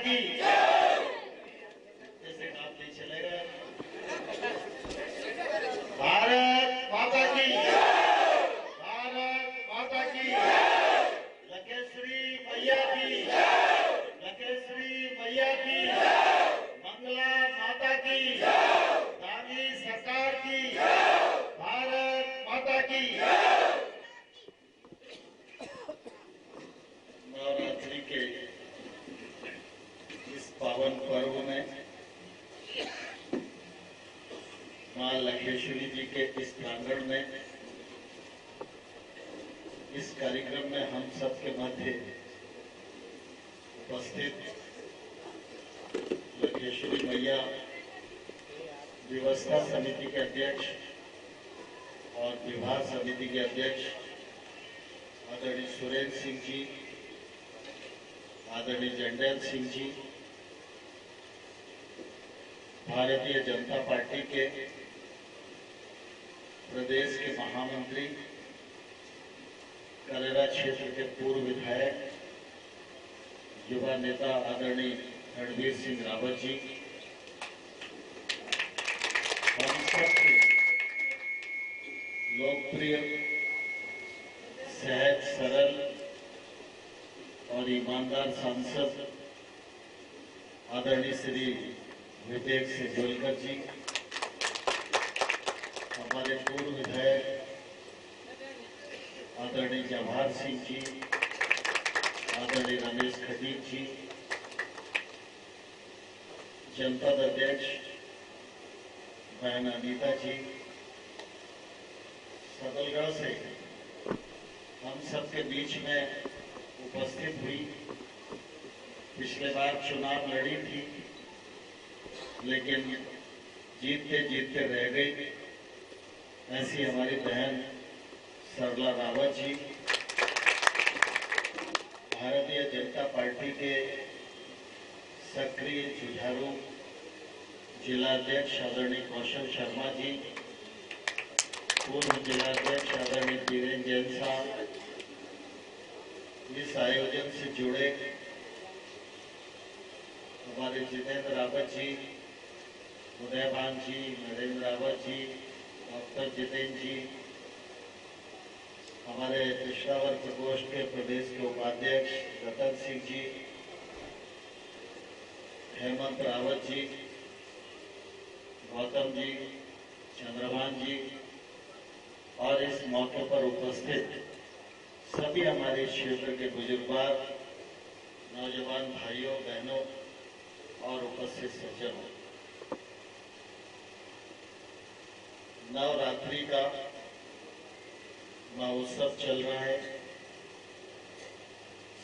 की जैसे काम नहीं चलेगा। भारत माता की, भारत माता की, लकेश्वरी मैया की, लकेश्वरी मैया की, मंगला माता की, दानी सरकार की, भारत माता की। नवरात्रि के इस पावन पर्व में मां लखेश्वरी जी के इस प्रांगण में, इस कार्यक्रम में हम सबके मध्य उपस्थित लखेश्वरी मैया व्यवस्था समिति के अध्यक्ष और विभाग समिति के अध्यक्ष आदरणीय सुरेंद्र सिंह जी, आदरणीय जंडेल सिंह जी, भारतीय जनता पार्टी के प्रदेश के महामंत्री, करेरा क्षेत्र के पूर्व विधायक, युवा नेता आदरणीय रणवीर सिंह रावत जी, हम सबके लोकप्रिय, सहज, सरल और ईमानदार सांसद आदरणीय श्री विवेक सेजोलकर जी, हमारे पूर्व विधायक आदरणीय जवाहर सिंह जी, आदरणीय रमेश खटीक जी, जनपद अध्यक्ष बहन अनीता जी, सबलगढ़ से हम सबके बीच में उपस्थित हुई। पिछले बार चुनाव लड़ी थी लेकिन जीतते जीतते रह गई, ऐसी हमारी बहन सरला रावत जी, भारतीय जनता पार्टी के सक्रिय जुझारू जिलाध्यक्ष आदरणीय कौशल शर्मा जी, पूर्व जिलाध्यक्ष आदरणीय वीरेंद्र जैन साहब, इस आयोजन से जुड़े हमारे जितेंद्र रावत जी, उदयभान जी, नरेंद्र रावत जी, डॉक्टर जितेंद्र जी, हमारे पिछड़ा वर्ग प्रकोष्ठ के प्रदेश के उपाध्यक्ष रतन सिंह जी, हेमंत रावत जी, गौतम जी, चंद्रभान जी और इस मौके पर उपस्थित सभी हमारे क्षेत्र के बुजुर्गवार, नौजवान भाइयों बहनों और उपस्थित सज्जनों, नवरात्रि का महोत्सव चल रहा है।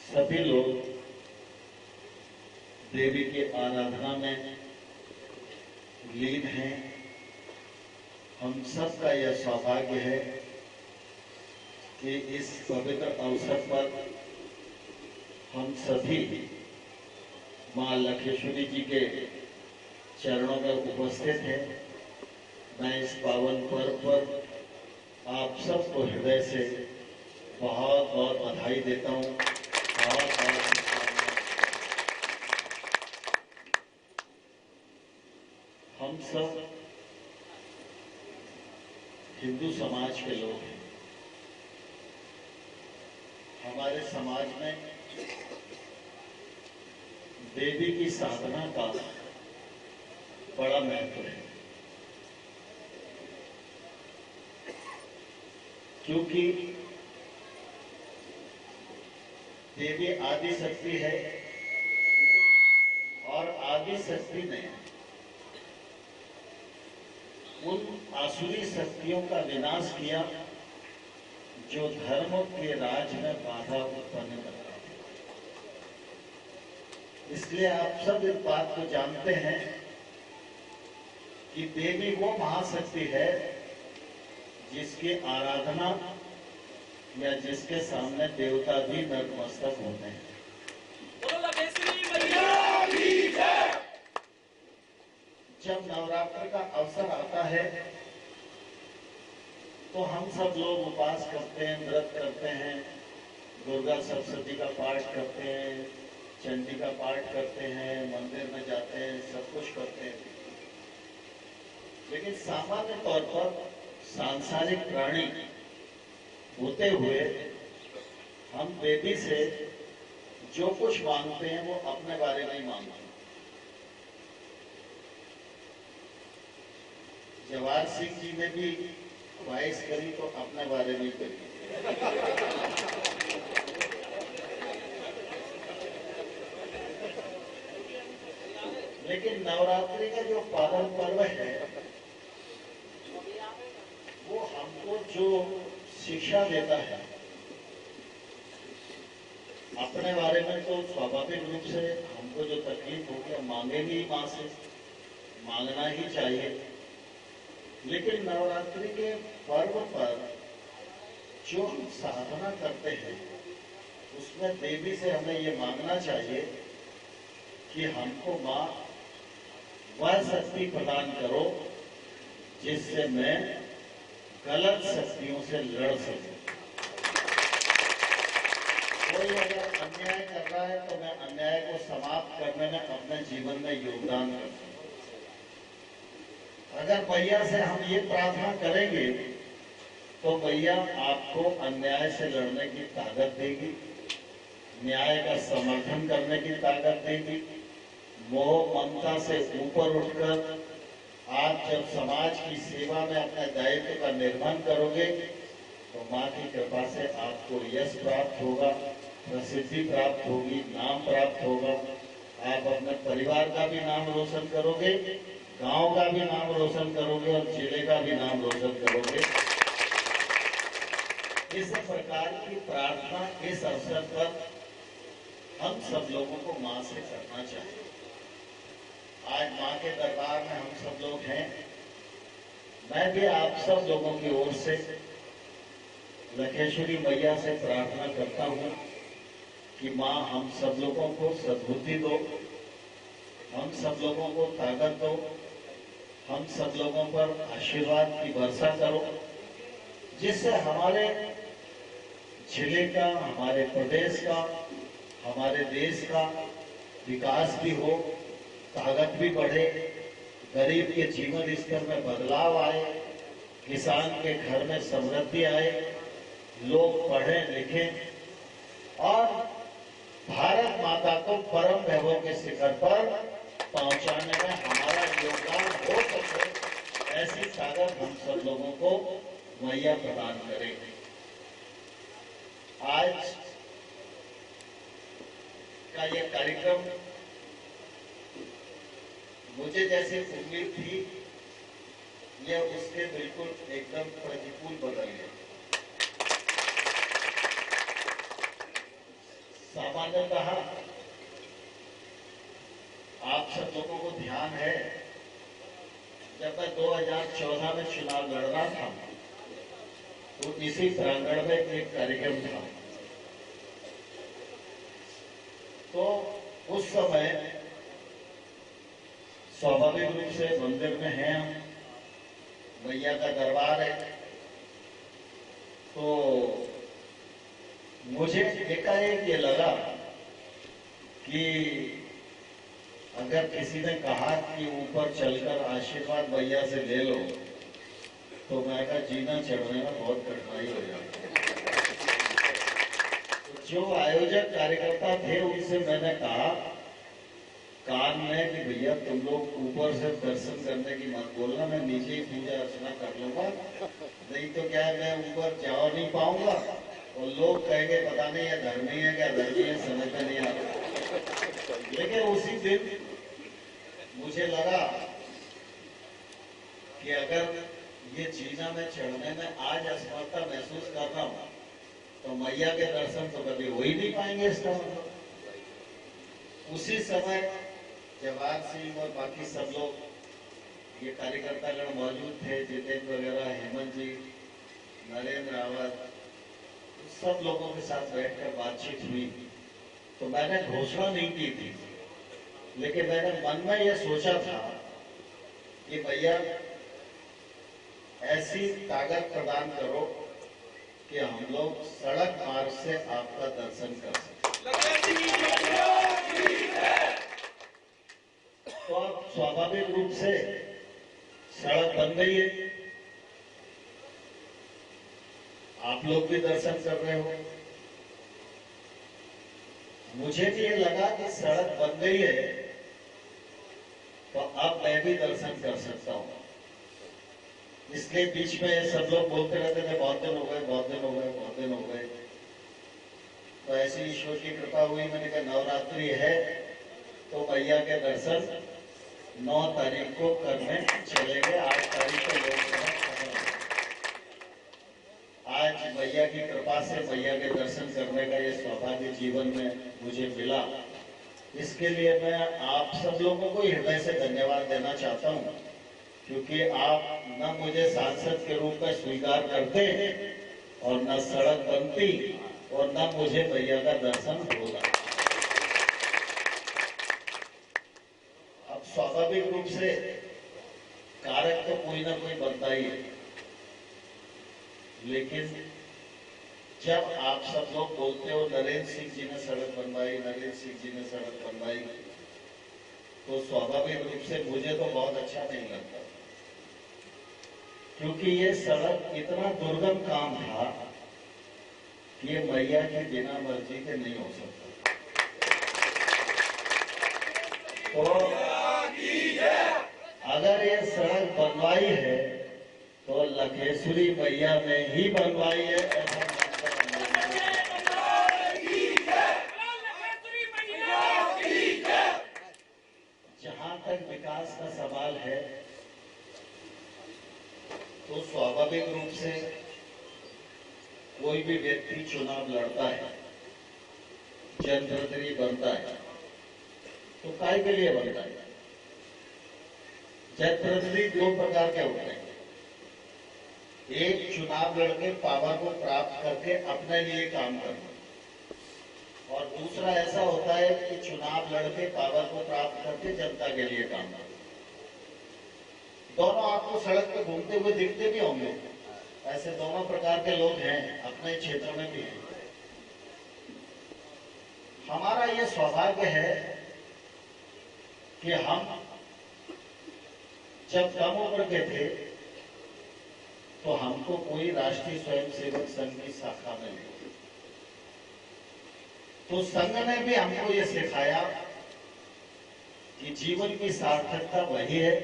सभी लोग देवी की आराधना में लीन हैं। हम सबका यह सौभाग्य है कि इस पवित्र अवसर पर हम सभी मां लखेश्वरी जी के चरणों में उपस्थित हैं। मैं इस पावन पर्व पर आप सबको हृदय से बहुत बहुत बधाई देता हूं, बहुत बहुत हम सब हिंदू समाज के लोग हैं। हमारे समाज में देवी की साधना का बड़ा महत्व है, क्योंकि देवी आदि शक्ति है और आदि शक्ति ने उन आसुरी शक्तियों का विनाश किया जो धर्म के राज में बाधा उत्पन्न करता है। इसलिए आप सब इस बात को जानते हैं कि देवी वो महाशक्ति है जिसकी आराधना या जिसके सामने देवता भी नतमस्तक होते हैं। जब नवरात्र का अवसर आता है तो हम सब लोग उपवास करते हैं, व्रत करते हैं, दुर्गा सप्तशती का पाठ करते हैं, चंडी का पाठ करते हैं, मंदिर में जाते हैं, सब कुछ करते हैं, लेकिन सामान्य तौर पर सांसारिक प्राणी होते हुए हम देवी से जो कुछ मांगते हैं वो अपने बारे में ही मांगते हैं। जवाहर सिंह जी ने भी ख्वाहिश करी तो अपने बारे में करी। लेकिन नवरात्रि का जो पावन पर्व है वो हमको जो शिक्षा देता है, अपने बारे में तो स्वाभाविक रूप से हमको जो तकलीफ होगी हम मांगेंगे ही, मां से मांगना ही चाहिए। लेकिन नवरात्रि के पर्व पर जो हम साधना करते हैं उसमें देवी से हमें ये मांगना चाहिए कि हमको मां वह शक्ति प्रदान करो जिससे मैं गलत शक्तियों से लड़ सकूं। कोई अगर अन्याय कर रहा है तो मैं अन्याय को समाप्त करने में अपने जीवन में योगदान करूं। अगर भैया से हम ये प्रार्थना करेंगे तो भैया आपको अन्याय से लड़ने की ताकत देगी, न्याय का समर्थन करने की ताकत देगी। मोह ममता से ऊपर उठकर आप जब समाज की सेवा में अपने दायित्व का निर्वहन करोगे तो मां की कृपा से आपको यश प्राप्त होगा, प्रसिद्धि प्राप्त होगी, नाम प्राप्त होगा। आप अपने परिवार का भी नाम रोशन करोगे, गांव का भी नाम रोशन करोगे और जिले का भी नाम रोशन करोगे। इस प्रकार की प्रार्थना इस अवसर पर हम सब लोगों को मां से करना चाहिए। आज मां के दरबार में हम सब लोग हैं। मैं भी आप सब लोगों की ओर से लखेश्वरी मैया से प्रार्थना करता हूं कि मां हम सब लोगों को सद्बुद्धि दो, हम सब लोगों को ताकत दो, हम सब लोगों पर आशीर्वाद की वर्षा करो, जिससे हमारे जिले का, हमारे प्रदेश का, हमारे देश का विकास भी हो, ताकत भी बढ़े, गरीब के जीवन स्तर में बदलाव आए, किसान के घर में समृद्धि आए, लोग पढ़ें लिखें और भारत माता को परम वैभव के शिखर पर पहुंचाने में हमारा योगदान हो सके, ऐसी ताकत हम सब लोगों को मैया प्रदान करेगी। आज का ये कार्यक्रम मुझे जैसी उम्मीद थी यह उसके बिल्कुल एकदम प्रतिकूल बदल गया। सामान्यतः आप सब लोगों को ध्यान है, जब मैं 2014 में चुनाव लड़ रहा था तो इसी प्रांगण में एक कार्यक्रम था। तो उस समय स्वाभाविक रूप से मंदिर में हैं हम, मैया का दरबार है, तो मुझे एकाएक ये लगा कि अगर किसी ने कहा कि ऊपर चलकर आशीर्वाद मैया से ले लो तो मैं का जीना चढ़ने में बहुत कठिनाई हो जाती है। तो जो आयोजक कार्यकर्ता थे उनसे मैंने कहा कान में कि भैया तुम लोग ऊपर से दर्शन करने की मत बोलना, मैं नीचे ही पूजा अर्चना कर लूंगा, नहीं तो क्या है मैं ऊपर जा नहीं पाऊंगा और लोग कहेंगे पता नहीं है धर्मी है क्या धर्मी है, समझ में नहीं आता। लेकिन उसी दिन मुझे लगा कि अगर ये जीना में चढ़ने में आज असमर्थता महसूस कर रहा हूं तो मैया के दर्शन तो कभी हो ही नहीं पाएंगे। इसका मतलब उसी समय जवाहर सिंह और बाकी सब लोग ये कार्यकर्तागण मौजूद थे, जितेंद्र वगैरह, हेमंत जी, नरेंद्र रावत, सब लोगों के साथ बैठकर बातचीत हुई। तो मैंने घोषणा नहीं की थी, लेकिन मैंने मन में यह सोचा था कि भैया ऐसी ताकत प्रदान करो कि हम लोग सड़क मार्ग से आपका दर्शन कर सकें। तो अब स्वाभाविक रूप से सड़क बन गई है, आप लोग भी दर्शन कर रहे हो। मुझे भी ये लगा कि सड़क बन गई है तो अब मैं भी दर्शन कर सकता हूं। इसलिए बीच में सब लोग बोलते रहते थे बहुत दिन हो गए, बहुत दिन हो गए, बहुत दिन हो गए। तो ऐसी ईश्वर की कृपा हुई, मैंने कहा नवरात्रि है तो मैया के दर्शन 9 तारीख को करने चलेंगे। 8 तारीख को लोग आज मैया की कृपा से मैया के दर्शन करने का ये सौभाग्य जीवन में मुझे मिला। इसके लिए मैं आप सब लोगों को हृदय से धन्यवाद देना चाहता हूं, क्योंकि आप न मुझे सांसद के रूप में स्वीकार करते और न सड़क बनती और न मुझे मैया का दर्शन होगा। अब स्वाभाविक रूप से कारक तो कोई ना कोई बनता ही है, लेकिन जब आप सब लोग बोलते हो नरेंद्र सिंह जी ने सड़क बनवाई, नरेंद्र सिंह जी ने सड़क बनवाई, तो स्वाभाविक रूप से मुझे तो बहुत अच्छा नहीं लगता, क्योंकि ये सड़क इतना दुर्गम काम था कि ये मैया की बिना मर्जी के नहीं हो सकता। तो अगर ये सड़क बनवाई है तो लखेश्वरी मैया ने ही बनवाई है, ऐसा जहां तक विकास का सवाल है तो स्वाभाविक रूप से कोई भी व्यक्ति चुनाव लड़ता है, जनप्रतिनिधि बनता है, तो काय के लिए बनता है? जनप्रतिनिधि 2 प्रकार के होते हैं। एक चुनाव लड़के पावर को प्राप्त करके अपने लिए काम करना, और दूसरा ऐसा होता है कि चुनाव लड़के पावर को प्राप्त करके जनता के लिए काम करना। दोनों आपको सड़क पे घूमते हुए दिखते भी होंगे, ऐसे दोनों प्रकार के लोग हैं, अपने क्षेत्र में भी हैं। हमारा यह सौभाग्य है कि हम जब कम उम्र के थे तो हमको कोई राष्ट्रीय स्वयंसेवक संघ की शाखा में नहीं, तो संघ ने भी हमको ये सिखाया कि जीवन की सार्थकता वही है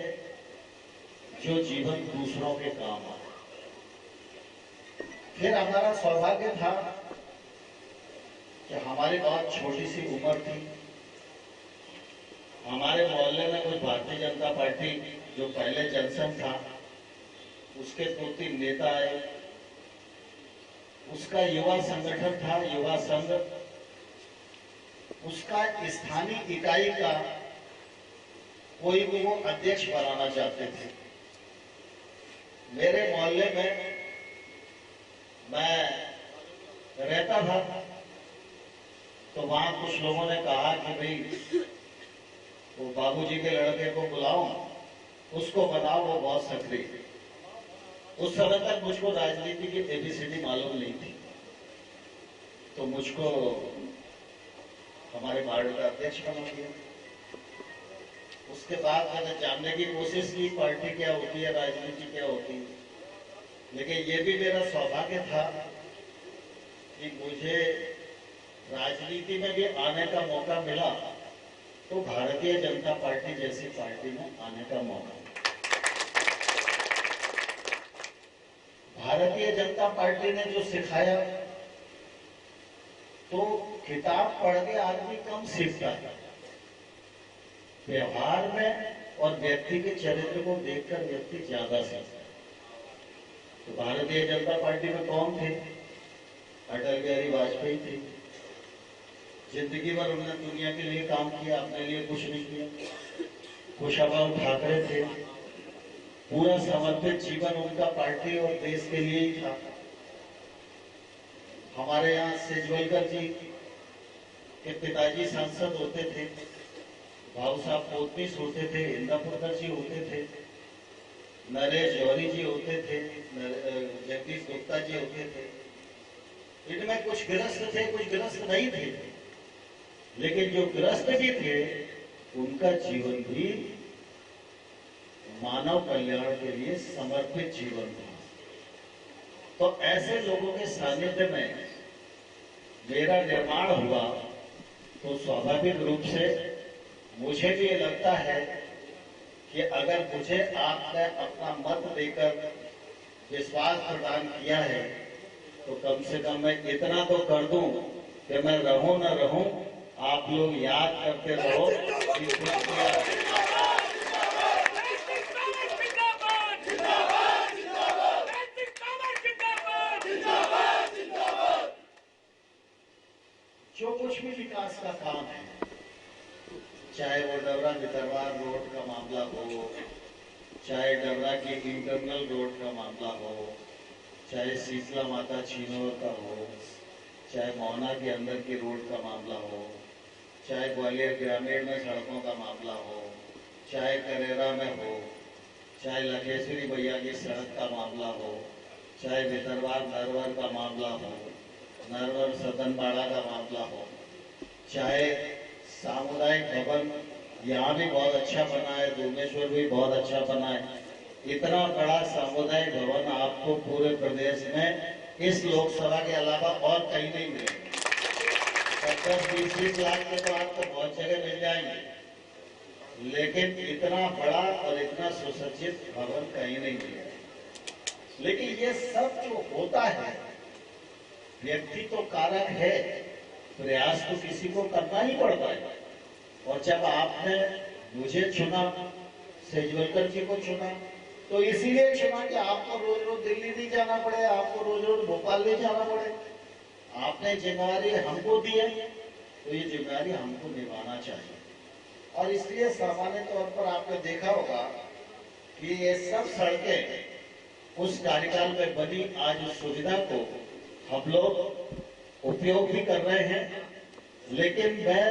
जो जीवन दूसरों के काम आए। फिर हमारा सौभाग्य था कि हमारी बहुत छोटी सी उम्र थी, हमारे मोहल्ले में कुछ भारतीय जनता पार्टी जो पहले जनसंघ था उसके 2-3 नेता आए, उसका युवा संगठन था युवा संघ, उसका स्थानीय इकाई का कोई भी वो अध्यक्ष बनाना चाहते थे। मेरे मोहल्ले में मैं रहता था तो वहां कुछ लोगों ने कहा कि भाई वो बाबूजी के लड़के को बुलाओ, उसको बनाओ, वो बहुत सक्रिय है। उस समय तक मुझको राजनीति की एबीसीडी मालूम नहीं थी, तो मुझको हमारे वार्ड का अध्यक्ष बना दिया। उसके बाद मैंने जानने की कोशिश की पार्टी क्या होती है, राजनीति क्या होती है, लेकिन ये भी मेरा सौभाग्य था कि मुझे राजनीति में भी आने का मौका मिला, तो भारतीय जनता पार्टी जैसी पार्टी में आने का मौका। भारतीय जनता पार्टी ने जो सिखाया, तो किताब पढ़ के आदमी कम सीखता है, व्यवहार में और व्यक्ति के चरित्र को देखकर व्यक्ति ज्यादा सीखता है। तो भारतीय जनता पार्टी में कौन थे? अटल बिहारी वाजपेयी थे। जिंदगी भर उन्होंने दुनिया के लिए काम किया, अपने लिए कुछ नहीं किया। कुशाभाऊ ठाकरे थे, पूरा समर्पित जीवन उनका पार्टी और देश के लिए ही था। हमारे यहाँ सेजवलकर जी के पिताजी सांसद होते थे, भाऊ साहब पोतनीस होते थे, इंदापुरकर जी होते थे, नरेश जौहरी जी होते थे, जगदीश गुप्ता जी होते थे। इनमें कुछ गिरस्त थे, कुछ गिरस्त नहीं थे, लेकिन जो ग्रस्त भी थे उनका जीवन भी मानव कल्याण के लिए समर्पित जीवन था। तो ऐसे लोगों के सानिध्य में मेरा निर्माण हुआ, तो स्वाभाविक रूप से मुझे भी ये लगता है कि अगर मुझे आपने अपना मत देकर विश्वास प्रदान किया है, तो कम से कम मैं इतना तो कर दूं कि मैं रहूं न रहूं, आप लोग याद करते रहो कि जो कुछ भी विकास का काम है, चाहे वो डबरा भितरवार रोड का मामला हो, चाहे डबरा की इंटरनल रोड का मामला हो, चाहे शीतला माता छिनोर का हो, चाहे मोहना के अंदर की रोड का मामला हो, चाहे ग्वालियर ग्रामीण में सड़कों का मामला हो, चाहे करेरा में हो, चाहे लखेश्वरी भैया की सड़क का मामला हो, चाहे भितरवार नरवर का मामला हो, नरवर सदनबाड़ा का मामला हो, चाहे सामुदायिक भवन यहाँ भी बहुत अच्छा बना है, डोमेश्वर भी बहुत अच्छा बना है। इतना बड़ा सामुदायिक भवन आपको पूरे प्रदेश में इस लोकसभा के अलावा और कहीं नहीं मिलेगा। 10-20 लाख के तो आपको बहुत जगह मिल जाएंगे, लेकिन इतना बड़ा और इतना सुसज्जित भवन कहीं नहीं मिलेगा। लेकिन ये सब जो होता है, व्यक्ति तो कारक है, प्रयास तो किसी को करना ही पड़ता है। और जब आपने मुझे चुना, सेजवलकर जी को चुना, तो इसीलिए चुना कि आपको रोज रोज दिल्ली नहीं जाना पड़े, आपको रोज रोज भोपाल नहीं जाना पड़े। आपने जिम्मेवारी हमको दी है, तो ये जिम्मेवारी हमको निभाना चाहिए। और इसलिए सामान्य तौर पर आपने देखा होगा कि ये सब सड़कें उस कार्यकाल में बनी, आज उस सुविधा को हम लोग उपयोग भी कर रहे हैं। लेकिन मैं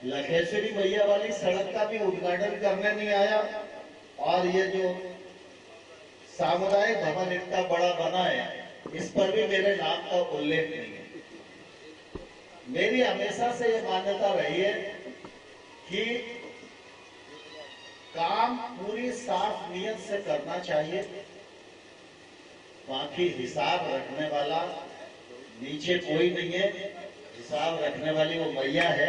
लखेश्वरी भैया वाली सड़क का भी उद्घाटन करने नहीं आया, और ये जो सामुदायिक भवन इतना बड़ा बना है, इस पर भी मेरे नाम का उल्लेख नहीं है। मेरी हमेशा से ये मान्यता रही है कि काम पूरी साफ नीयत से करना चाहिए, बाकी हिसाब रखने वाला नीचे कोई नहीं है। हिसाब रखने वाली वो मैया है,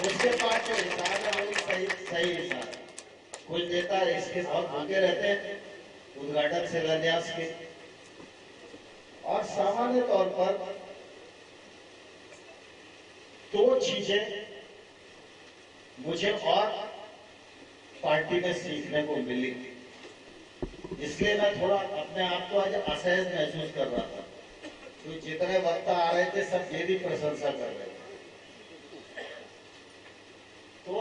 उसके पास जो हिसाब है वही सही हिसाब। कुछ नेता इसके बहुत भूखे रहते हैं उद्घाटन शिलान्यास के। और सामान्य तौर पर दो चीजें मुझे और पार्टी में सीखने को मिली, इसलिए मैं थोड़ा अपने आप को आज असहज महसूस कर रहा था। तो जितने वक्ता आ रहे थे सब मेरी प्रशंसा कर रहे थे। तो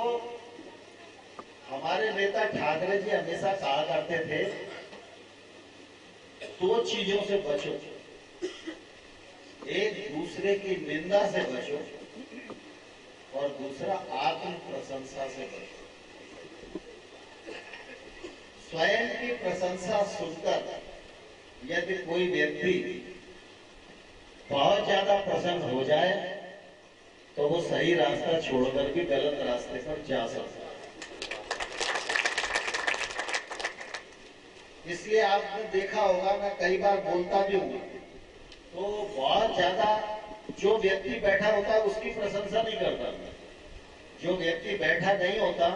हमारे नेता ठाकरे जी हमेशा कहा करते थे, दो चीजों से बचो, एक दूसरे की निंदा से बचो और दूसरा आत्म प्रशंसा से बचो। स्वयं की प्रशंसा सुनकर यदि कोई व्यक्ति बहुत ज्यादा प्रसन्न हो जाए, तो वो सही रास्ता छोड़कर भी गलत रास्ते पर जा सकता है। इसलिए आपने देखा होगा, मैं कई बार बोलता भी हूं, तो बहुत ज्यादा जो व्यक्ति बैठा होता है उसकी प्रशंसा नहीं करता। जो व्यक्ति बैठा नहीं होता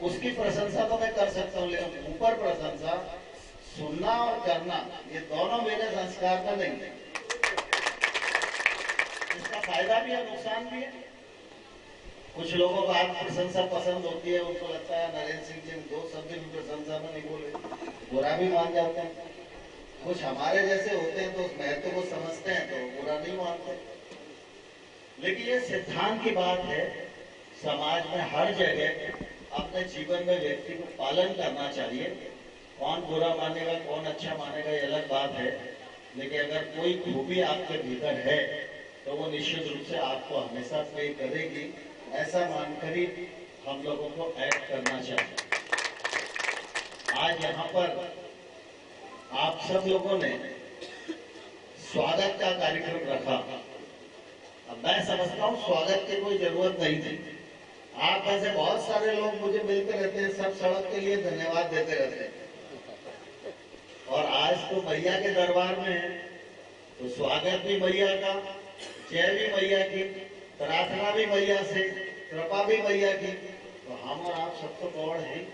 उसकी प्रशंसा तो मैं कर सकता हूं, लेकिन ऊपर प्रशंसा सुनना और करना, ये दोनों मेरे संस्कार में नहीं है। इसका फायदा भी है, नुकसान भी है। कुछ लोगों को आप प्रशंसा पसंद होती है, उनको लगता है नरेंद्र सिंह जी दो शब्द भी प्रशंसा में नहीं बोले, बुरा भी मान जाते हैं। कुछ हमारे जैसे होते हैं तो उस महत्व को समझते हैं तो बुरा नहीं मानते। लेकिन ये सिद्धांत की बात है, समाज में हर जगह अपने जीवन में व्यक्ति को पालन करना चाहिए। कौन बुरा मानेगा कौन अच्छा मानेगा ये अलग बात है, लेकिन अगर कोई खूबी आपके भीतर है तो वो निश्चित रूप से आपको हमेशा पे करेगी, ऐसा मानकर ही हम लोगों को एक्ट करना चाहिए। आज यहाँ पर आप सब लोगों ने स्वागत का कार्यक्रम रखा। अब मैं समझता हूँ स्वागत की कोई जरूरत नहीं थी। आप में से बहुत सारे लोग मुझे मिलते रहते हैं, सब सड़क के लिए धन्यवाद देते रहते हैं। और आज तो मैया के दरबार में है, तो स्वागत भी मैया का, जय भी मैया की, प्रार्थना भी मैया से, कृपा भी मैया की। तो हम और आप सब तो गौड़ हैं,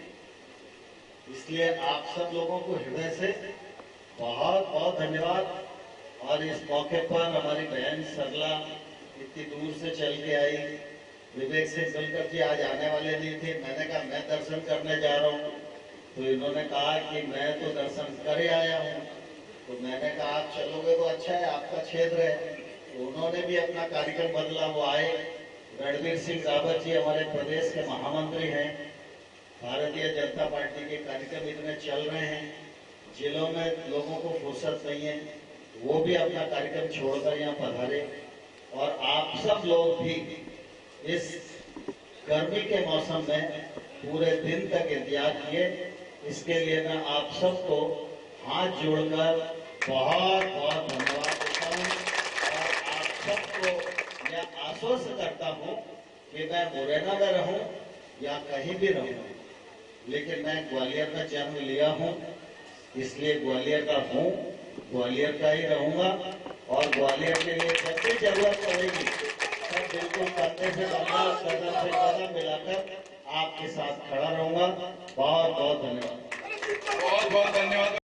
इसलिए आप सब लोगों को हृदय से बहुत बहुत धन्यवाद। और इस मौके पर हमारी बहन सरला इतनी दूर से चल के आई, विवेक सिंह शंकर जी आज आने वाले नहीं थे, मैंने कहा मैं दर्शन करने जा रहा हूँ, तो इन्होंने कहा कि मैं तो दर्शन कर आया हूँ। तो मैंने कहा आप चलोगे तो अच्छा है, आपका क्षेत्र है। तो उन्होंने भी अपना कार्यक्रम बदला, वो आए। रणवीर सिंह रावत जी हमारे प्रदेश के महामंत्री हैं, भारतीय जनता पार्टी के कार्यक्रम इतने चल रहे हैं, जिलों में लोगों को फुर्सत नहीं है, वो भी अपना कार्यक्रम छोड़कर यहाँ पधारे। और आप सब लोग भी इस गर्मी के मौसम में पूरे दिन तक इंतजार किए, इसके लिए मैं आप सबको हाथ जोड़कर बहुत बहुत धन्यवाद देता हूँ। और आप सबको यह आश्वस्त करता हूँ कि मैं मुरैना में रहूं या कहीं भी रहूं, लेकिन मैं ग्वालियर में जन्म लिया हूँ, इसलिए ग्वालियर का हूँ, ग्वालियर का ही रहूंगा। और ग्वालियर के लिए जब भी जरूरत पड़ेगी तब बिल्कुल कंधे से कंधा, कदम से कदम मिलाकर आपके साथ खड़ा रहूंगा। बहुत बहुत धन्यवाद। बहुत बहुत धन्यवाद।